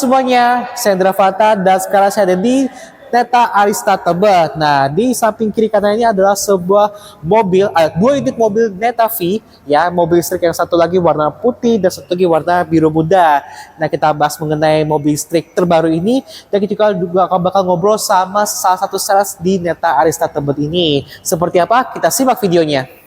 semuanya, saya Indra Fata dan sekarang saya ada di Neta Arista Tebet. Nah, di samping kiri kanan ini adalah sebuah mobil, dua unit mobil Neta V, ya, mobil listrik yang satu lagi warna putih dan satu lagi warna biru muda. Nah, kita bahas mengenai mobil listrik terbaru ini dan kita juga akan bakal ngobrol sama salah satu sales di Neta Arista Tebet ini. Seperti apa? Kita simak videonya.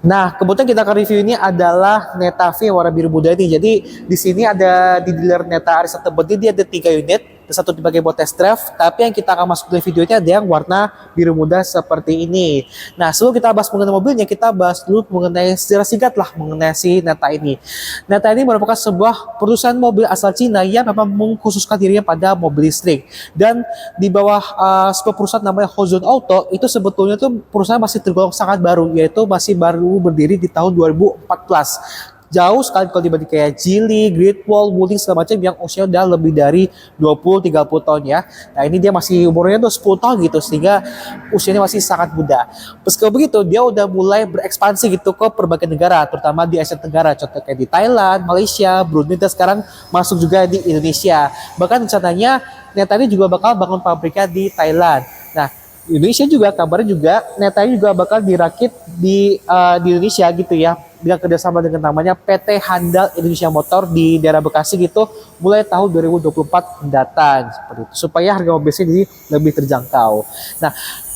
Nah, kebetulan kita akan review ini adalah Neta V warna biru muda ini. Jadi di sini ada di dealer Neta Arista Tebet ini ada 3 unit, satu dipakai buat test drive. Tapi yang kita akan masuk di videonya ada yang warna biru muda seperti ini. Nah, sebelum kita bahas mengenai mobilnya, kita bahas dulu mengenai sejarah singkat lah mengenai si Neta ini. Neta ini merupakan sebuah perusahaan mobil asal Cina yang memang mengkhususkan dirinya pada mobil listrik. Dan di bawah sebuah perusahaan namanya Hozon Auto, itu sebetulnya tuh perusahaan masih tergolong sangat baru, yaitu masih baru berdiri di tahun 2014. Jauh sekali kalau dibanding kayak Geely, Great Wall, Wuling segala macam yang usianya udah lebih dari 20-30 tahun ya. Nah, ini dia masih umurnya tuh 10 tahun gitu, sehingga usianya masih sangat muda. Meski begitu, dia udah mulai berekspansi gitu ke berbagai negara, terutama di Asia Tenggara, contoh kayak di Thailand, Malaysia, Brunei, dan sekarang masuk juga di Indonesia. Bahkan rencananya Neta ini juga bakal bangun pabriknya di Thailand. Nah, Indonesia juga kabarnya juga Neta ini juga bakal dirakit di Indonesia gitu ya, dengan kerjasama dengan namanya PT Handal Indonesia Motor di daerah Bekasi gitu mulai tahun 2024 mendatang seperti itu, supaya harga mobil ini lebih terjangkau. Nah,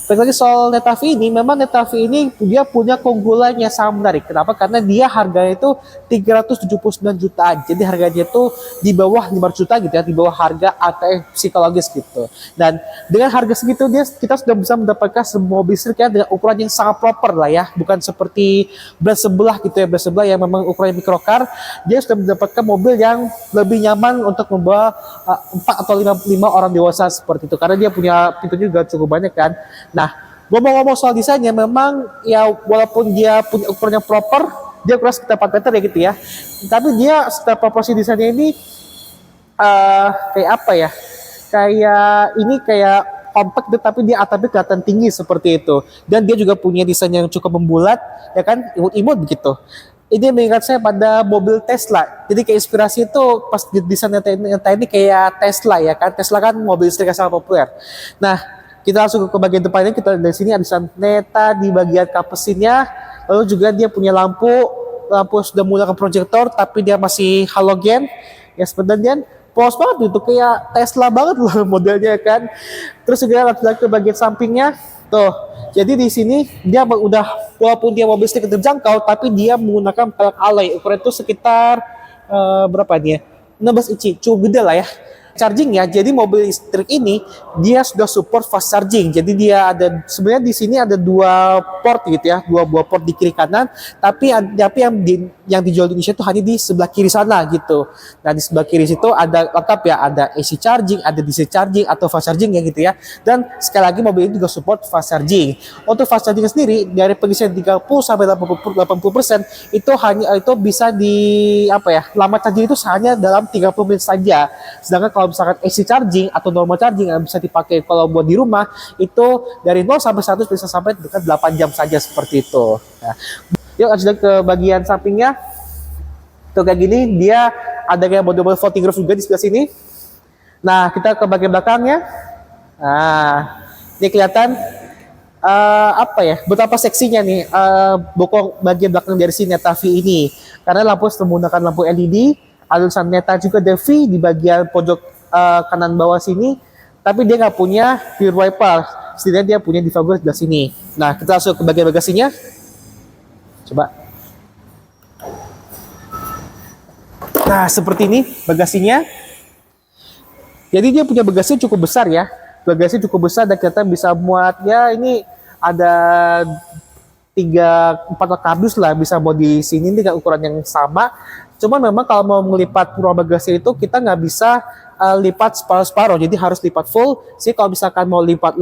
lagi soal Neta V ini, memang Neta V ini dia punya keunggulan yang sangat menarik. Kenapa? Karena dia harganya itu 379 jutaan. Jadi harganya itu di bawah 500 juta gitu ya, di bawah harga ATF psikologis gitu. Dan dengan harga segitu kita sudah bisa mendapatkan sebuah mobil listrik ya dengan ukuran yang sangat proper lah ya, bukan seperti brand sebelah gitu ya, brand sebelah yang memang ukurannya microcar. Dia sudah mendapatkan mobil yang lebih nyaman untuk membawa 4 atau 5 orang dewasa seperti itu, karena dia punya pintunya juga cukup banyak kan. Nah, ngomong-ngomong soal desainnya, memang ya walaupun dia punya ukuran yang proper, dia ukuran sekitar 4 meter ya gitu ya, tapi dia setelah proporsi desainnya ini kayak apa ya, kayak compact tapi dia atapnya kelihatan tinggi seperti itu. Dan dia juga punya desain yang cukup membulat ya kan, imut-imut begitu. Ini mengingat saya pada mobil Tesla. Jadi kayak inspirasi itu pas desain Neta ini kayak Tesla ya kan. Tesla kan mobil listrik yang sangat populer. Nah, kita langsung ke bagian depannya. Kita dari sini ada desain Neta di bagian kap mesinnya. Lalu juga dia punya lampu sudah menggunakan proyektor tapi dia masih halogen. Ya sebenarnya polos banget itu, kayak Tesla banget loh modelnya kan. Terus juga lanjut ke bagian sampingnya. Tuh, jadi di sini dia udah, walaupun dia mobil listrik terjangkau, tapi dia menggunakan pelek alloy. Ukuran itu sekitar berapa dia? 16 inci, cukup gede lah ya. Charging ya, jadi mobil listrik ini dia sudah support fast charging. Jadi dia ada, sebenarnya di sini ada 2 port gitu ya, 2 buah port di kiri kanan. Tapi yang dijual di Indonesia itu hanya di sebelah kiri sana gitu. Nah, di sebelah kiri situ ada lengkap ya, ada AC charging, ada DC charging atau fast charging ya gitu ya. Dan sekali lagi mobil ini juga support fast charging. Untuk fast charging sendiri dari pengisian 30 sampai 80% itu bisa di apa ya, lama charging itu hanya dalam 30 menit saja. Sedangkan kalau misalkan AC charging atau normal charging yang bisa dipakai kalau buat di rumah, itu dari 0 sampai 100 bisa sampai dekat 8 jam saja seperti itu. Nah, yuk lanjut ke bagian sampingnya. Tuh kayak gini, dia ada kayak model floating roof juga di sebelah sini. Nah, kita ke bagian belakangnya. Nah, ini kelihatan apa ya, betapa seksinya nih bokong bagian belakang dari si Neta V ini. Karena lampu menggunakan lampu LED, ada tulisan Neta juga ada V di bagian pojok kanan bawah sini, tapi dia nggak punya rear wiper, setidaknya dia punya defogger di sebelah sini. Nah, kita langsung ke bagian bagasinya. Coba. Nah, seperti ini bagasinya. Jadi dia punya bagasi cukup besar ya. Bagasi cukup besar dan kita bisa muat ya, ini ada 3-4 kardus lah bisa mau di sini dengan ukuran yang sama. Cuman memang kalau mau melipat ruang bagasi itu kita nggak bisa lipat separuh-separuh, jadi harus lipat full sih. Kalau misalkan mau lipat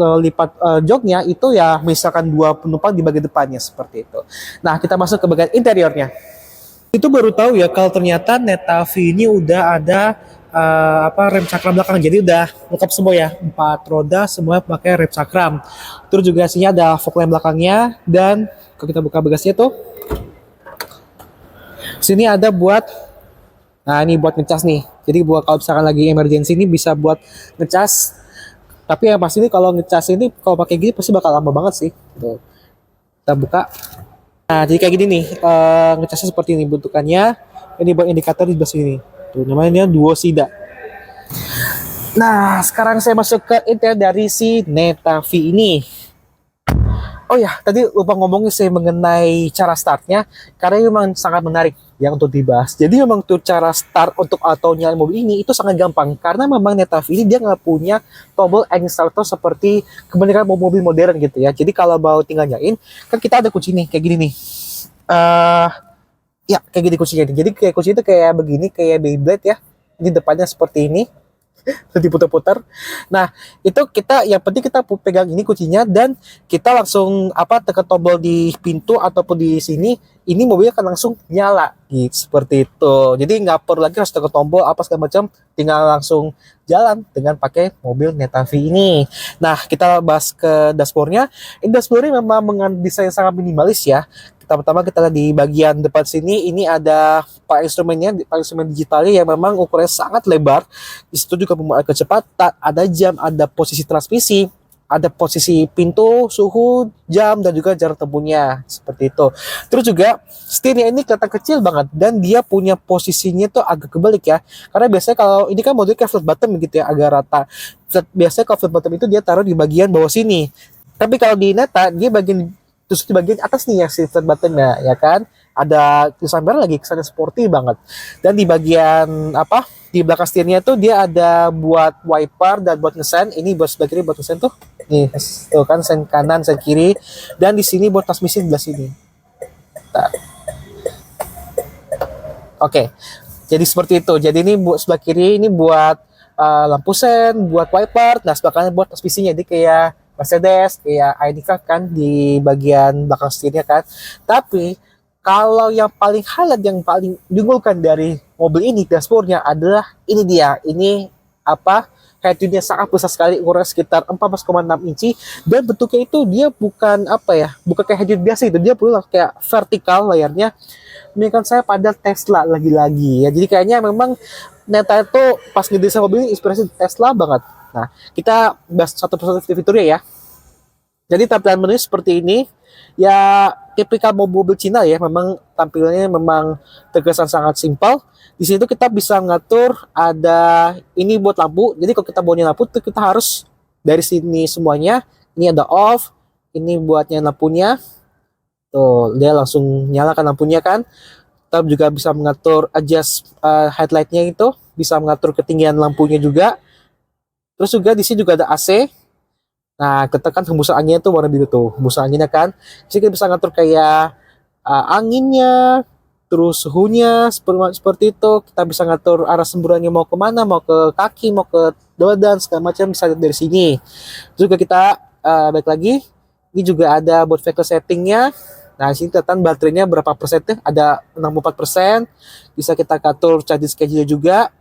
joknya itu ya misalkan 2 penumpang di bagian depannya seperti itu. Nah, kita masuk ke bagian interiornya. Itu baru tahu ya kalau ternyata Netavi ini udah ada rem cakram belakang. Jadi udah lengkap semua ya. 4 roda semua pakai rem cakram. Terus juga sini ada fog lamp belakangnya dan kalau kita buka bagasinya tuh sini ada buat ini buat ngecas nih. Jadi buat kalau misalkan lagi emergency ini bisa buat ngecas. Tapi yang pasti ini kalau ngecas ini kalau pakai gini pasti bakal lama banget sih. Tuh. Kita buka. Nah, jadi kayak gini nih, ngecasnya seperti ini bentukannya. Ini buat indikator di sebelah sini. Tuh, namanya Duo Sida. Nah, sekarang saya masuk ke interior dari si Netavi ini. Oh ya, tadi lupa ngomongin sih mengenai cara startnya, karena ini memang sangat menarik yang untuk dibahas. Jadi memang tuh cara start untuk auto nyalain mobil ini itu sangat gampang, karena memang Netavi ini dia nggak punya tombol engine starter seperti kebanyakan mobil modern gitu ya. Jadi kalau mau tinggal nyalain, kan kita ada kunci nih, kayak gini nih. Ya kayak gini kuncinya nih. Jadi kayak kunci itu kayak begini, kayak Beyblade ya. Ini depannya seperti ini diputar-putar. Nah, itu kita yang penting kita pegang ini kuncinya dan kita langsung tekan tombol di pintu ataupun di sini, ini mobilnya akan langsung nyala gitu seperti itu. Jadi nggak perlu lagi harus tekan tombol apa segala macam, tinggal langsung jalan dengan pakai mobil Netavi ini. Nah, kita bahas ke dashboardnya. Ini dashboardnya memang dengan desain sangat minimalis ya. Pertama kita lihat di bagian depan sini, ini ada pak instrumen digitalnya yang memang ukurannya sangat lebar. Di situ juga memuat kecepatan, ada jam, ada posisi transmisi, ada posisi pintu, suhu, jam, dan juga jarak tempuhnya seperti itu. Terus juga setirnya ini kelihatan kecil banget dan dia punya posisinya tuh agak kebalik ya. Karena biasanya kalau ini kan modelnya kayak flat bottom gitu ya, agak rata. Biasanya kalau flat bottom itu dia taruh di bagian bawah sini. Tapi kalau di Neta dia terus di bagian atas nih ya si flat buttonnya ya kan, ada tulisan merah lagi, kesannya sporty banget. Dan di bagian di belakang setirnya tuh dia ada buat wiper dan buat ngesen. Ini buat sebelah kiri buat ngesen tuh nih tuh kan, sen kanan sen kiri, dan di sini buat transmisi sebelah sini. Nah. Oke, jadi seperti itu. Jadi ini buat sebelah kiri ini buat lampu sen, buat wiper. Nah sebelah kanan buat transmisinya. Jadi kayak Mercedes, kayak ID kan di bagian belakang setirnya kan. Tapi kalau yang paling highlight, yang paling diunggulkan dari mobil ini dashboardnya adalah ini dia. Ini head-unitnya sangat besar sekali, ukuran sekitar 14,6 inci, dan bentuknya itu dia bukan bukan kayak head-unit biasa itu, dia perlu kayak vertikal layarnya. Mengingatkan saya pada Tesla lagi-lagi ya. Jadi kayaknya memang Neta itu pas ngedesain mobil ini inspirasi Tesla banget. Nah, kita bahas satu persatu fiturnya ya. Jadi tampilan menu seperti ini. Ya, tipikal mobil Cina ya. Memang tampilannya memang terkesan sangat simpel. Di situ kita bisa ngatur, ada ini buat lampu. Jadi kalau kita mau nyalain lampu tuh kita harus dari sini semuanya. Ini ada off. Ini buat nyalain lampunya. Tuh, dia langsung nyalakan lampunya kan. Kita juga bisa mengatur adjust headlightnya itu. Bisa mengatur ketinggian lampunya juga. Terus juga di sini juga ada AC. Nah, kita kan hembusan anginnya tuh warna biru tuh, hembusan anginnya kan. Jadi kita bisa ngatur kayak anginnya, terus suhunya seperti itu. Kita bisa ngatur arah semburannya mau kemana, mau ke kaki, mau ke badan, segala macam bisa dari sini. Terus juga kita balik lagi, ini juga ada buat vehicle settingnya. Nah, di sini kelihatan baterainya berapa persennya, ada 64%. Bisa kita atur charging schedule juga.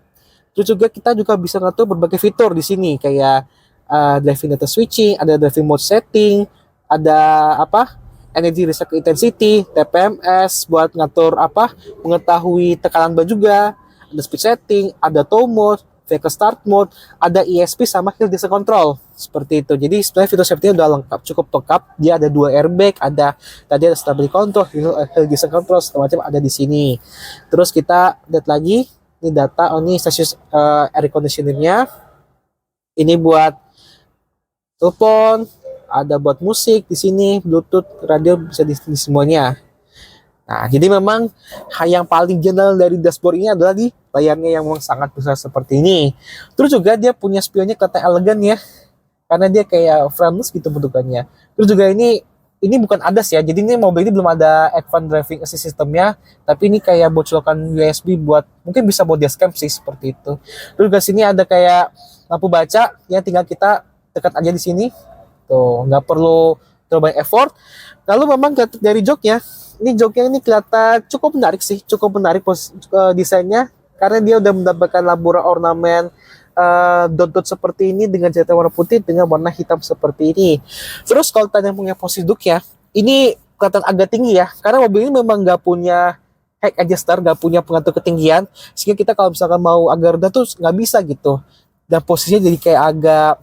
Terus juga kita juga bisa ngatur berbagai fitur di sini kayak driving data switching, ada driving mode setting, ada energy recycle intensity, TPMS buat ngatur mengetahui tekanan ban juga, ada speed setting, ada tow mode, vehicle start mode, ada ESP sama hill descent control seperti itu. Jadi sebenarnya fitur safety udah lengkap, cukup lengkap. Dia ada 2 airbag, ada stability control, hill descent control segala macam ada di sini. Terus kita lihat lagi. Ini data, ini stasiun air conditionernya. Ini buat telepon, ada buat musik di sini, Bluetooth, radio bisa di semuanya. Nah, jadi memang yang paling general dari dashboard ini adalah di layarnya yang memang sangat besar seperti ini. Terus juga dia punya spionnya kelihatan elegan ya, karena dia kayak frameless gitu bentukannya. Terus juga ini bukan ADAS ya, jadi ini mobil ini belum ada advanced driving assist systemnya, tapi ini kayak buat colokan USB buat mungkin bisa buat dashcam sih seperti itu. Terus di sini ada kayak lampu baca yang tinggal kita tekan aja di sini, tuh nggak perlu terlalu banyak effort. Lalu memang dari joknya, ini kelihatan cukup menarik sih, cukup menarik desainnya karena dia udah mendapatkan labura ornamen dot-dot seperti ini dengan jahatan warna putih dengan warna hitam seperti ini. Terus kalau tanya punya posisi duduk ya, ini kelihatan agak tinggi ya, karena mobil ini memang nggak punya head adjuster, nggak punya pengatur ketinggian, sehingga kita kalau misalkan mau agak rendah tuh nggak bisa gitu. Dan posisinya jadi kayak agak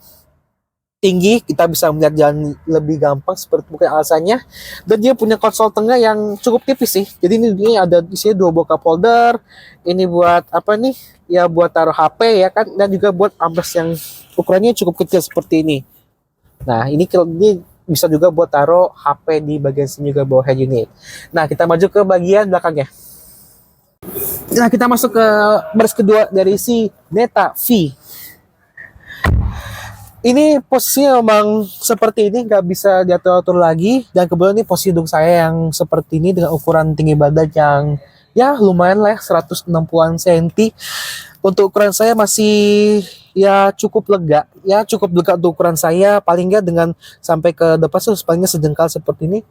tinggi, kita bisa melihat jalan lebih gampang seperti mungkin alasannya. Dan dia punya konsol tengah yang cukup tipis sih. Jadi ini ada isinya 2 buah cup holder. Ini buat apa nih? Ya buat taruh HP ya kan, dan juga buat armrest yang ukurannya cukup kecil seperti ini. Nah, ini bisa juga buat taruh HP di bagian sini juga bawah head unit. Nah, kita maju ke bagian belakangnya. Nah, kita masuk ke baris kedua dari si Neta V. Ini posisinya memang seperti ini, nggak bisa diatur-atur lagi. Dan kebetulan ini posisi duduk saya yang seperti ini dengan ukuran tinggi badan yang ya lumayan lah, 160-an cm. Untuk ukuran saya masih ya cukup lega, untuk ukuran saya. Paling nggak dengan sampai ke depan palingnya sejengkal seperti ini.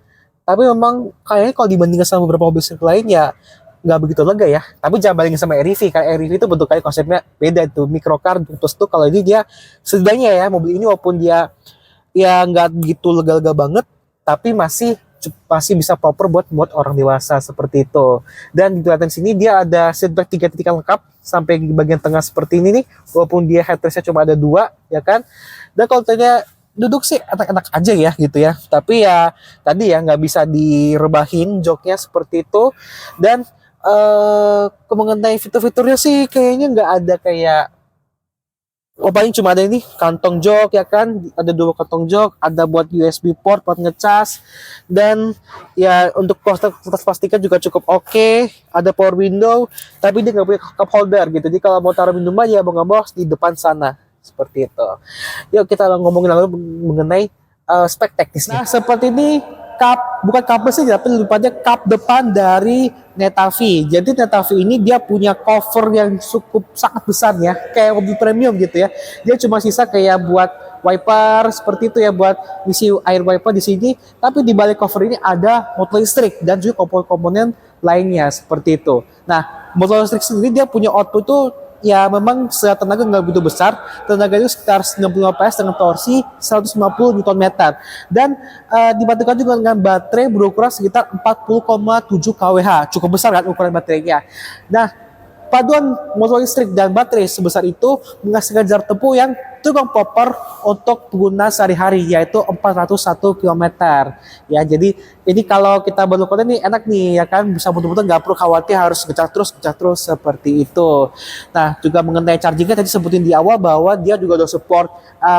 Tapi memang kayaknya kalau dibandingkan sama beberapa mobil lain ya nggak begitu lega ya. Tapi jangan bandingin sama REV, karena REV itu bentuknya konsepnya beda tuh, microcar. Terus tuh kalau ini dia setidaknya ya, mobil ini walaupun dia ya nggak begitu lega-lega banget, tapi masih bisa proper buat orang dewasa seperti itu. Dan di belakang sini dia ada seatbelt 3 titik lengkap sampai di bagian tengah seperti ini nih, walaupun dia headrestnya cuma ada 2 ya kan. Dan kalau tanya duduk sih enak-enak aja ya gitu ya, tapi ya tadi ya nggak bisa direbahin joknya seperti itu. Dan mengenai fitur-fiturnya sih kayaknya nggak ada kayak paling cuma ada ini kantong jok ya kan, ada 2 kantong jok, ada buat USB port buat ngecas, dan ya untuk kertas plastiknya juga cukup oke. Ada power window, tapi dia nggak punya cup holder gitu, jadi kalau mau taruh minuman ya mau nggak mau di depan sana seperti itu. Yuk kita ngomongin lalu mengenai spek teknisnya. Nah, seperti ini bukan cup mesin tapi lebih pada cup depan dari Neta V. Jadi Neta V ini dia punya cover yang sangat besar ya, kayak mobil premium gitu ya. Dia cuma sisa kayak buat wiper seperti itu ya, buat isi air wiper di sini. Tapi di balik cover ini ada motor listrik dan juga komponen lainnya seperti itu. Nah, motor listrik sendiri dia punya output tuh ya memang tenaga nggak begitu besar, tenaganya sekitar 95 PS dengan torsi 150 Nm, dan dibantukan juga dengan baterai berukuran sekitar 40,7 kWh, cukup besar kan ukuran baterainya. Nah, paduan motor listrik dan baterai sebesar itu menghasilkan jarak tempuh yang cukup proper untuk pengguna sehari-hari, yaitu 401 km. Ya, jadi ini kalau kita baru kota nih enak nih ya kan, bisa betul-betul nggak perlu khawatir harus ngecas terus seperti itu. Nah, juga mengenai chargingnya tadi sebutin di awal bahwa dia juga udah support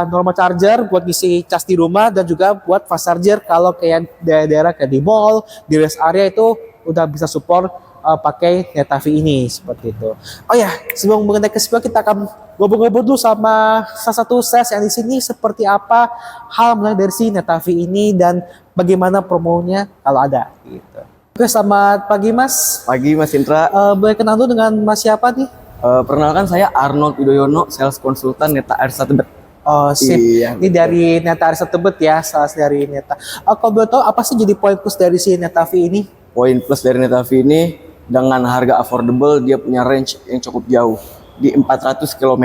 normal charger buat ngisi cas di rumah, dan juga buat fast charger kalau kayak daerah-daerah kayak di mall, di rest area itu udah bisa support pakai Neta V ini seperti itu. Oh ya, sebelum mengenai kesepian kita akan ngobrol-ngobrol dulu sama salah satu sales yang di sini seperti apa hal menarik dari si Neta V ini dan bagaimana promonya kalau ada gitu. Oke, selamat pagi Mas. Pagi Mas Indra. Boleh kenal dulu dengan Mas siapa nih? Perkenalkan saya Arnold Widoyono, sales konsultan Neta Arsa Tebet. Oh sip, iya, ini betul. Dari Neta Arsa Tebet ya, sales dari Neta. Kalau boleh tahu apa sih jadi poin plus dari si Neta V ini? Poin plus dari Neta V ini dengan harga affordable, dia punya range yang cukup jauh di 400 km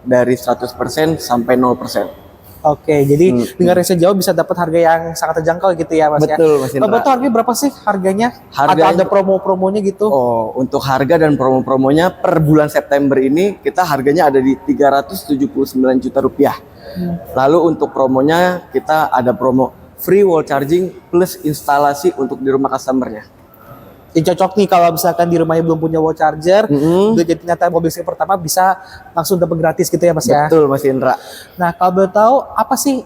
dari 100% sampai 0%. Oke, jadi dengan range jauh bisa dapat harga yang sangat terjangkau gitu ya Mas. Betul, Mas Indra. Betul, harganya berapa sih harganya? Atau ada promo-promonya gitu? Oh, untuk harga dan promo-promonya per bulan September ini kita harganya ada di 379 juta rupiah. Lalu untuk promonya kita ada promo free wall charging plus instalasi untuk di rumah customernya. Yang cocok nih kalau misalkan di rumahnya belum punya wall charger, udah jadi Neta mobil listrik pertama bisa langsung dapat gratis gitu ya Mas ya. Betul Mas Indra. Nah, kalau boleh tahu apa sih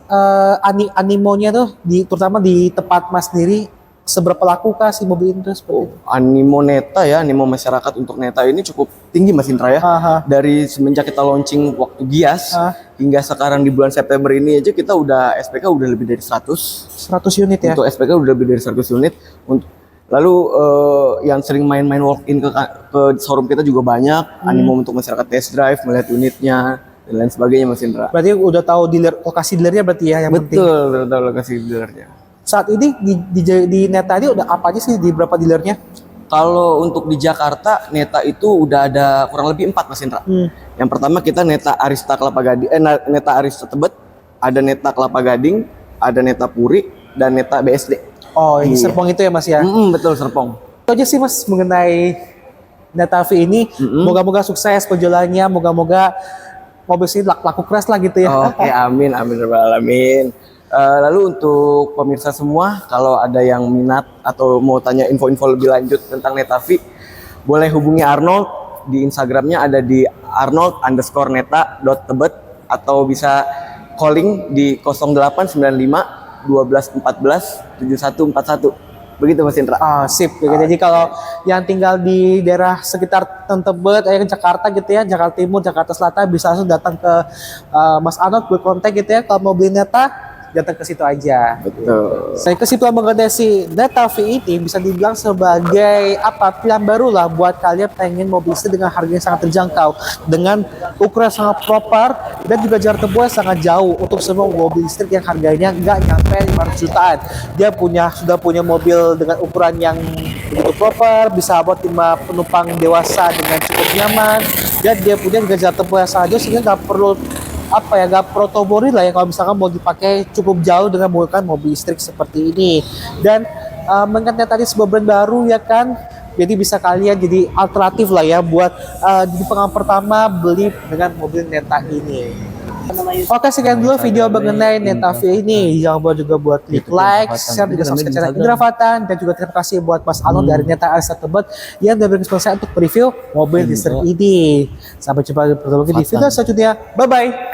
animonya tuh terutama di tempat Mas sendiri, seberapa laku kah si mobil ini tuh seperti itu? Animo Neta ya, animo masyarakat untuk Neta ini cukup tinggi Mas Indra ya. Dari semenjak kita launching waktu Gias hingga sekarang di bulan September ini aja kita udah SPK udah lebih dari 100 unit ya. Untuk SPK udah lebih dari 100 unit. Lalu yang sering main-main walk-in ke showroom kita juga banyak. Animo untuk masyarakat test drive, melihat unitnya dan lain sebagainya Mas Indra. Berarti udah tahu lokasi dealernya berarti ya yang penting. Betul, udah tahu lokasi dealernya. saat ini di Neta ini udah apa aja sih, di berapa dealernya? Kalau untuk di Jakarta, Neta itu udah ada kurang lebih 4 Mas Indra. Yang pertama kita Neta Arista Kelapa Gading, Neta Arista Tebet, ada Neta Kelapa Gading, ada Neta Puri, dan Neta BSD. Oh, ini Iya. Serpong itu ya Mas ya? Betul, Serpong. Itu aja sih Mas mengenai Neta V ini. Moga-moga sukses penjualannya, moga-moga mobil sini laku keras lah gitu ya. Oke, amin, amin, rabbal alamin. Lalu untuk pemirsa semua, kalau ada yang minat atau mau tanya info-info lebih lanjut tentang Netavi, boleh hubungi Arnold di Instagramnya, ada di arnold_neta.tebet, atau bisa calling di 0895 12 14 7141. Begitu Mas Indra. Ah, sip. Jadi kalau yang tinggal di daerah sekitar Tebet, Jakarta gitu ya, Jakarta Timur, Jakarta Selatan, bisa langsung datang ke Mas Arnold buat kontak gitu ya. Kalau mau beli Neta, datang ke situ aja. Betul. Saya kesimpulan mengenai si Neta V ini bisa dibilang sebagai apa, pilihan baru lah buat kalian pengen mobil listrik dengan harga yang sangat terjangkau, dengan ukuran sangat proper, dan juga jarak tempuhnya sangat jauh untuk semua mobil listrik yang harganya nggak nyampe 500 jutaan. Dia sudah punya mobil dengan ukuran yang begitu proper, bisa buat 5 penumpang dewasa dengan cukup nyaman, dan dia punya juga jarak tempuh yang sangat jauh, sehingga nggak perlu gak protobori lah ya kalau misalkan mau dipakai cukup jauh dengan menggunakan mobil listrik seperti ini. Dan mengingatnya tadi sebuah brand baru ya kan, jadi bisa kalian jadi alternatif lah ya buat di pengalaman pertama beli dengan mobil Neta ini. Oke, sekian dulu video mengenai Neta V ini. Jangan lupa juga buat klik like, share, juga subscribe channel Indra Fatan, dan juga terima kasih buat Mas Arnold dari Neta Arista Tebet yang sudah berikan saya untuk review mobil listrik ini. Sampai jumpa di video selanjutnya. Bye bye.